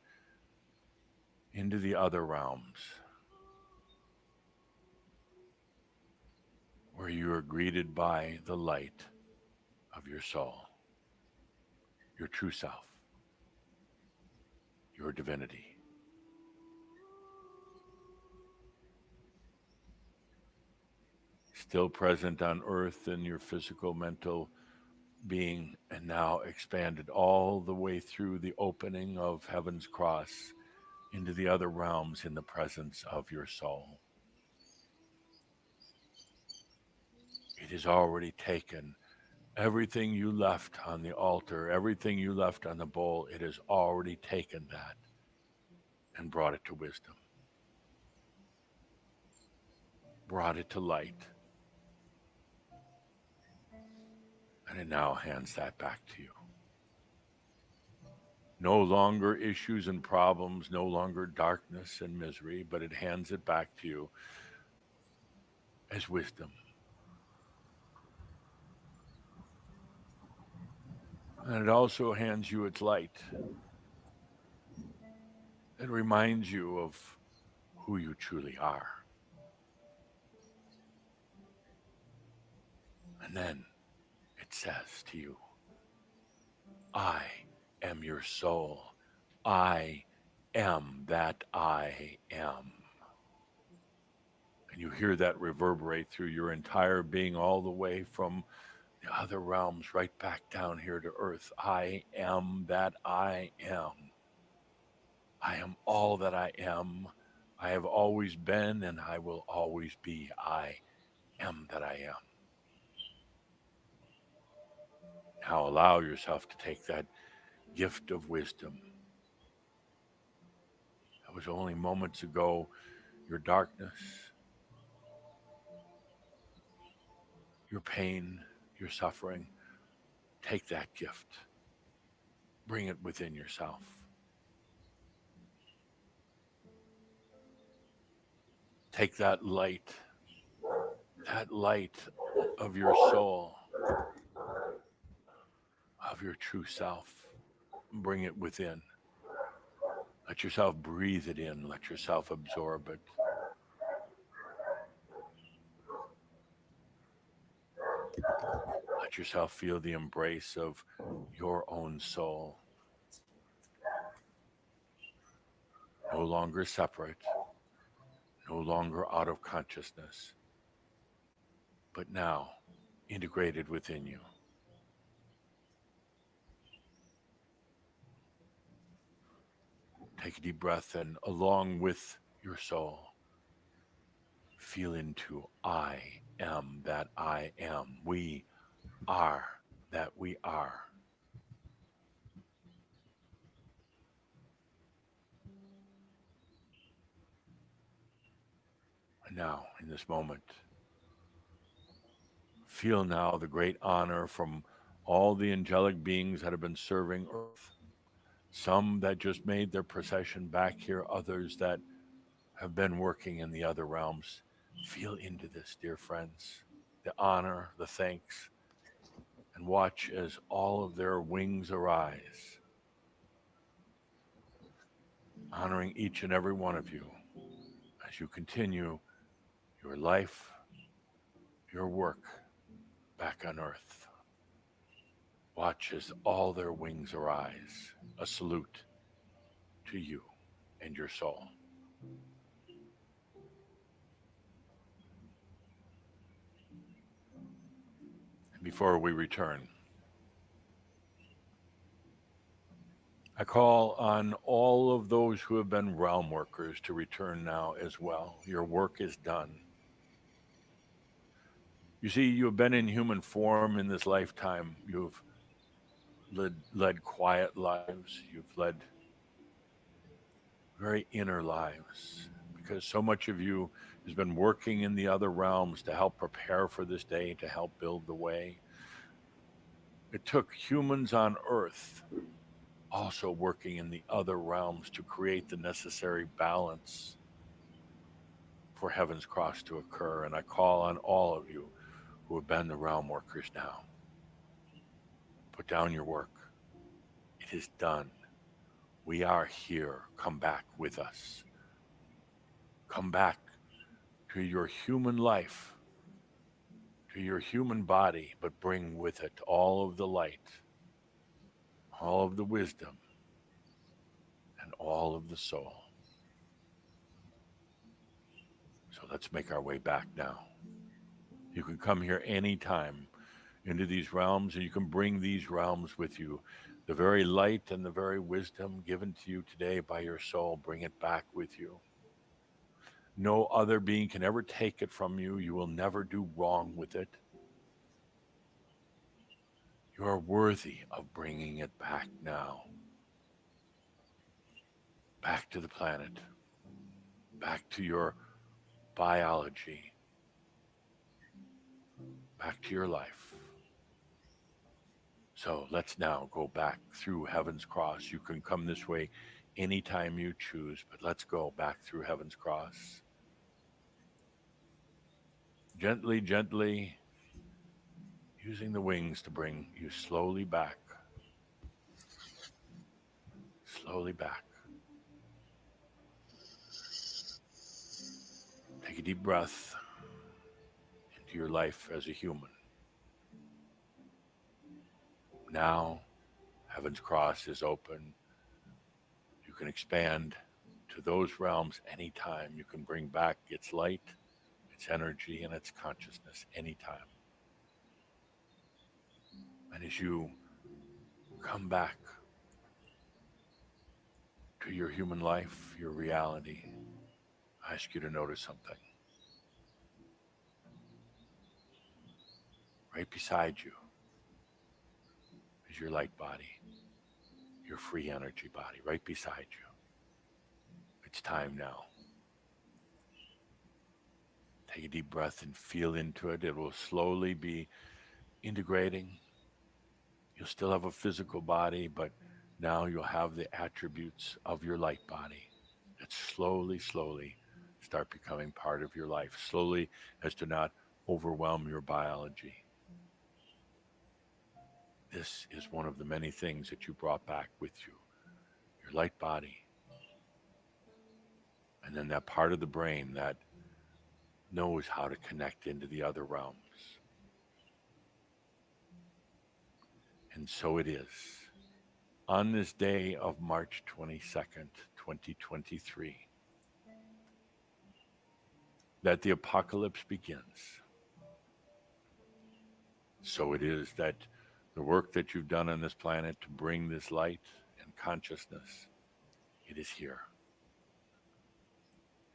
into the other realms, where you are greeted by the light of your soul, your true self, your divinity. Still present on earth in your physical, mental being, and now expanded all the way through the opening of Heaven's Cross into the other realms in the presence of your soul. It is already taken. Everything you left on the altar, everything you left on the bowl, it has already taken that and brought it to wisdom, brought it to light. And it now hands that back to you. No longer issues and problems, no longer darkness and misery, but it hands it back to you as wisdom. And it also hands you its light. It reminds you of who you truly are. And then it says to you, I am your soul. I am that I am. And you hear that reverberate through your entire being, all the way from the other realms right back down here to earth. I am that I am. I am all that I am. I have always been and I will always be. I am that I am. Now allow yourself to take that gift of wisdom. That was only moments ago your darkness, your pain, your suffering. Take that gift. Bring it within yourself. Take that light of your soul, of your true self. Bring it within. Let yourself breathe it in. Let yourself absorb it. Let yourself feel the embrace of your own soul. No longer separate, no longer out of consciousness, but now integrated within you. Take a deep breath and along with your soul, feel into I am that I am. We are that we are. And now, in this moment, feel now the great honor from all the angelic beings that have been serving Earth. Some that just made their procession back here, others that have been working in the other realms. Feel into this, dear friends, the honor, the thanks, and watch as all of their wings arise, honoring each and every one of you as you continue your life, your work back on Earth. Watch as all their wings arise. A salute to you and your soul. And before we return, I call on all of those who have been realm workers to return now as well. Your work is done. You see, you have been in human form in this lifetime. You've led quiet lives. You've led very inner lives, because so much of you has been working in the other realms to help prepare for this day, to help build the way. It took humans on earth also working in the other realms to create the necessary balance for heaven's cross to occur. And I call on all of you who have been the realm workers now. Put down your work. It is done. We are here. Come back with us. Come back to your human life, to your human body, but bring with it all of the light, all of the wisdom, and all of the soul. So let's make our way back now. You can come here anytime into these realms, and you can bring these realms with you. The very light and the very wisdom given to you today by your soul, bring it back with you. No other being can ever take it from you. You will never do wrong with it. You are worthy of bringing it back now. Back to the planet. Back to your biology. Back to your life. So let's now go back through Heaven's Cross. You can come this way anytime you choose, but let's go back through Heaven's Cross. Gently, gently, using the wings to bring you slowly back. Slowly back. Take a deep breath into your life as a human. Now, Heaven's Cross is open. You can expand to those realms anytime. You can bring back its light, its energy, and its consciousness anytime. And as you come back to your human life, your reality, I ask you to notice something. Right beside you is your light body, your free energy body, right beside you. It's time now. Take a deep breath and feel into it. It will slowly be integrating. You'll still have a physical body, but now you'll have the attributes of your light body that slowly, slowly start becoming part of your life, slowly as to not overwhelm your biology. This is one of the many things that you brought back with you, your light body. And then that part of the brain that knows how to connect into the other realms. And so it is. On this day of March 22nd, 2023, that the apocalypse begins. So it is that the work that you've done on this planet to bring this light and consciousness, it is here.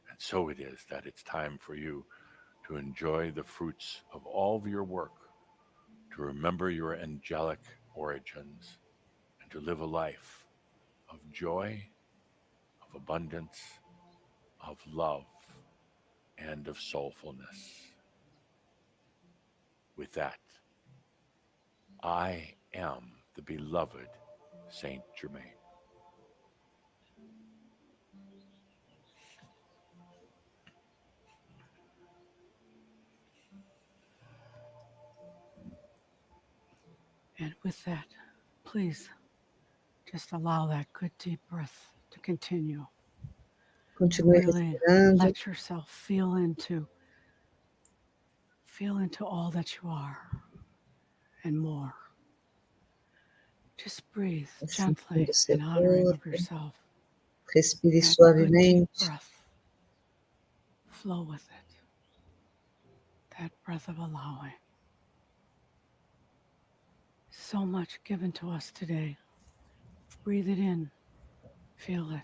And so it is that it's time for you to enjoy the fruits of all of your work, to remember your angelic origins, and to live a life of joy, of abundance, of love, and of soulfulness. With that, I am the beloved Saint Germain. And with that, please just allow that good deep breath to continue. Continue Really respirando. let yourself feel into all that you are and more. Just breathe gently Sentindo seu in honoring of corpo. yourself. Respire That good deep suavemente. breath. Flow with it. That breath of allowing. So much given to us today. Breathe it in. Feel it.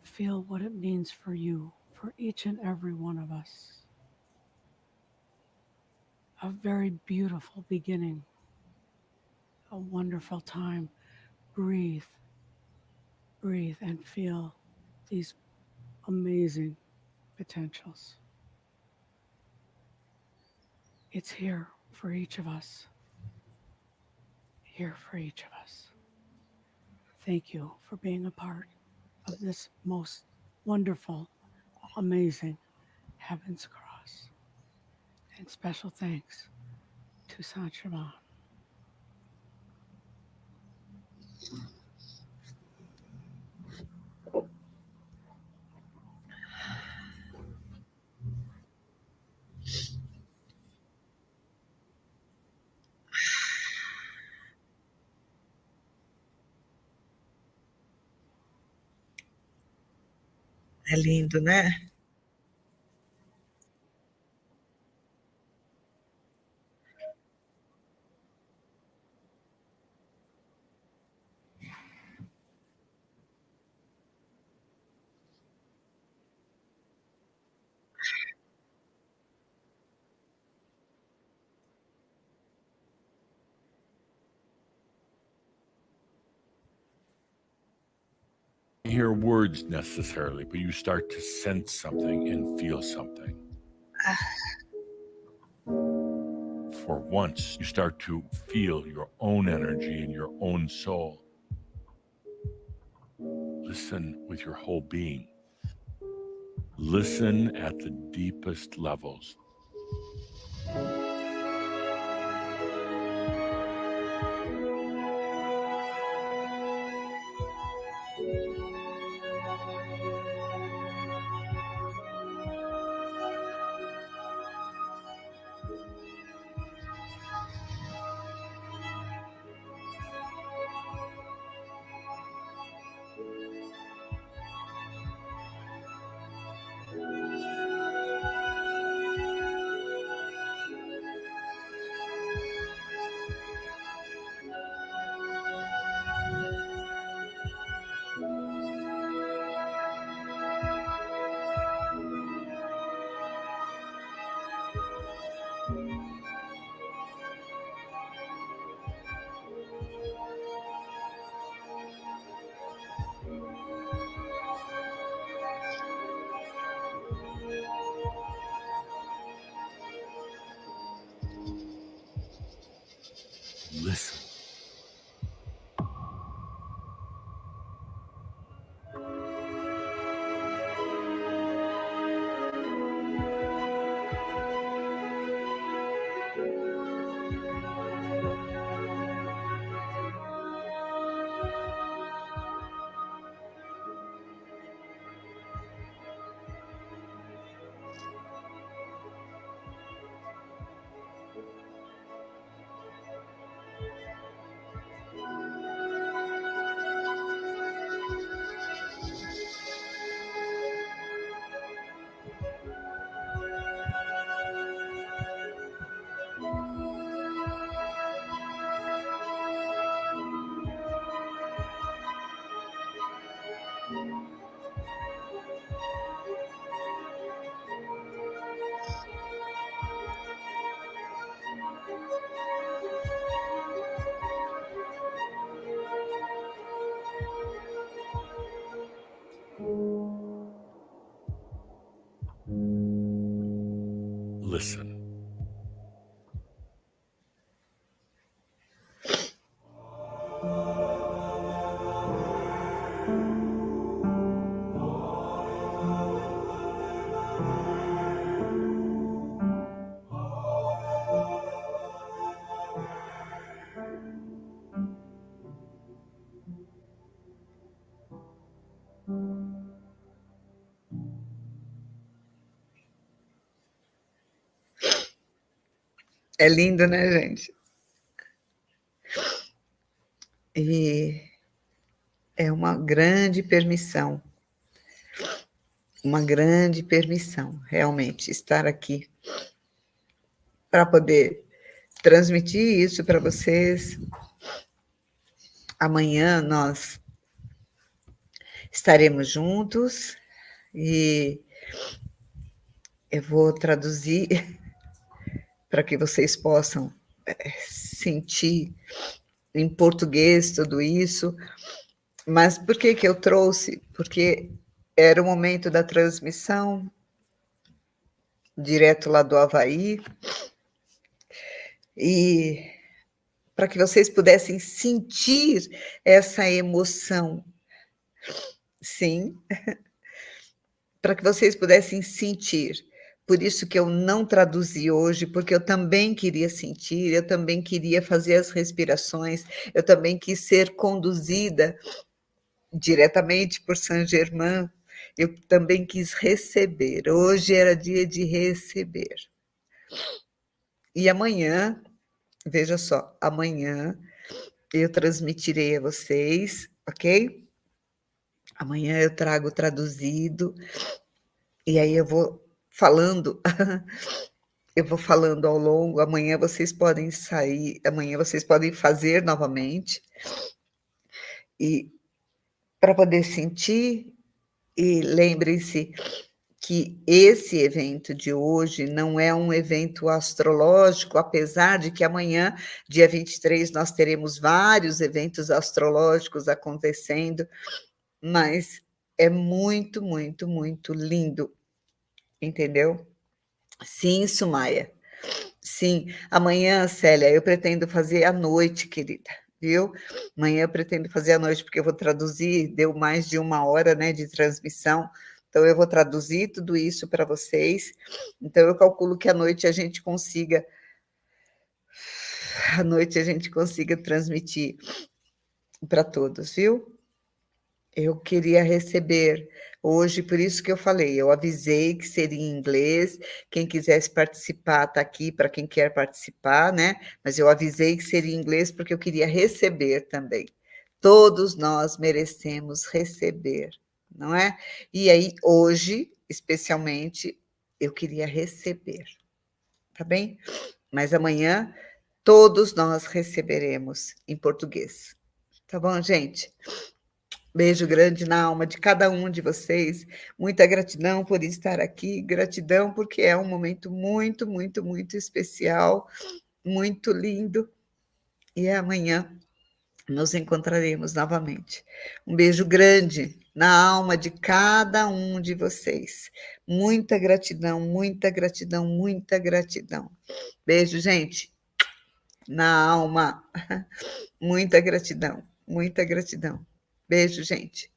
Feel what it means for you, for each and every one of us. a very beautiful beginning, a wonderful time. Breathe, breathe, and feel these amazing potentials. It's here for each of us. Here for each of us. Thank you for being a part of this most wonderful, amazing Heaven's Cross. And special thanks to Saint Germain. É lindo, né? Hear words necessarily, but you start to sense something and feel something. For once, you start to feel your own energy and your own soul. Listen with your whole being. Listen at the deepest levels. Listen. Listen. É lindo, né, gente? E é uma grande permissão, realmente, estar aqui para poder transmitir isso para vocês. Amanhã nós estaremos juntos e eu vou traduzir para que vocês possam sentir em português tudo isso. Mas por que eu trouxe? Porque era o momento da transmissão, direto lá do Havaí, e para que vocês pudessem sentir essa emoção. Sim, para que vocês pudessem sentir. Por isso que eu não traduzi hoje, porque eu também queria sentir, eu também queria fazer as respirações, eu também quis ser conduzida diretamente por Saint-Germain, eu também quis receber. Hoje era dia de receber. E amanhã, veja só, amanhã eu transmitirei a vocês, ok? Amanhã eu trago traduzido, e aí eu vou falando, eu vou falando ao longo. Amanhã vocês podem sair, amanhã vocês podem fazer novamente, e para poder sentir, e lembrem-se que esse evento de hoje não é um evento astrológico, apesar de que amanhã, dia 23, nós teremos vários eventos astrológicos acontecendo, mas é muito, muito, muito lindo, entendeu? Sim, Sumaya. Sim, amanhã, Célia, eu pretendo fazer à noite, querida, viu? Amanhã eu pretendo fazer à noite, porque eu vou traduzir, deu mais de 1 hora, né, de transmissão, então eu vou traduzir tudo isso para vocês, então eu calculo que à noite a gente consiga transmitir para todos, viu? Eu queria receber hoje, por isso que eu falei, eu avisei que seria em inglês, quem quisesse participar está aqui para quem quer participar, né? Mas eu avisei que seria em inglês porque eu queria receber também. Todos nós merecemos receber, não é? E aí, hoje, especialmente, eu queria receber, tá bem? Mas amanhã, todos nós receberemos em português. Tá bom, gente? Beijo grande na alma de cada um de vocês. Muita gratidão por estar aqui. Gratidão porque é um momento muito, muito, muito especial, muito lindo. E amanhã nos encontraremos novamente. Um beijo grande na alma de cada um de vocês. Muita gratidão, muita gratidão, muita gratidão. Beijo, gente, na alma. Muita gratidão, muita gratidão. Beijo, gente.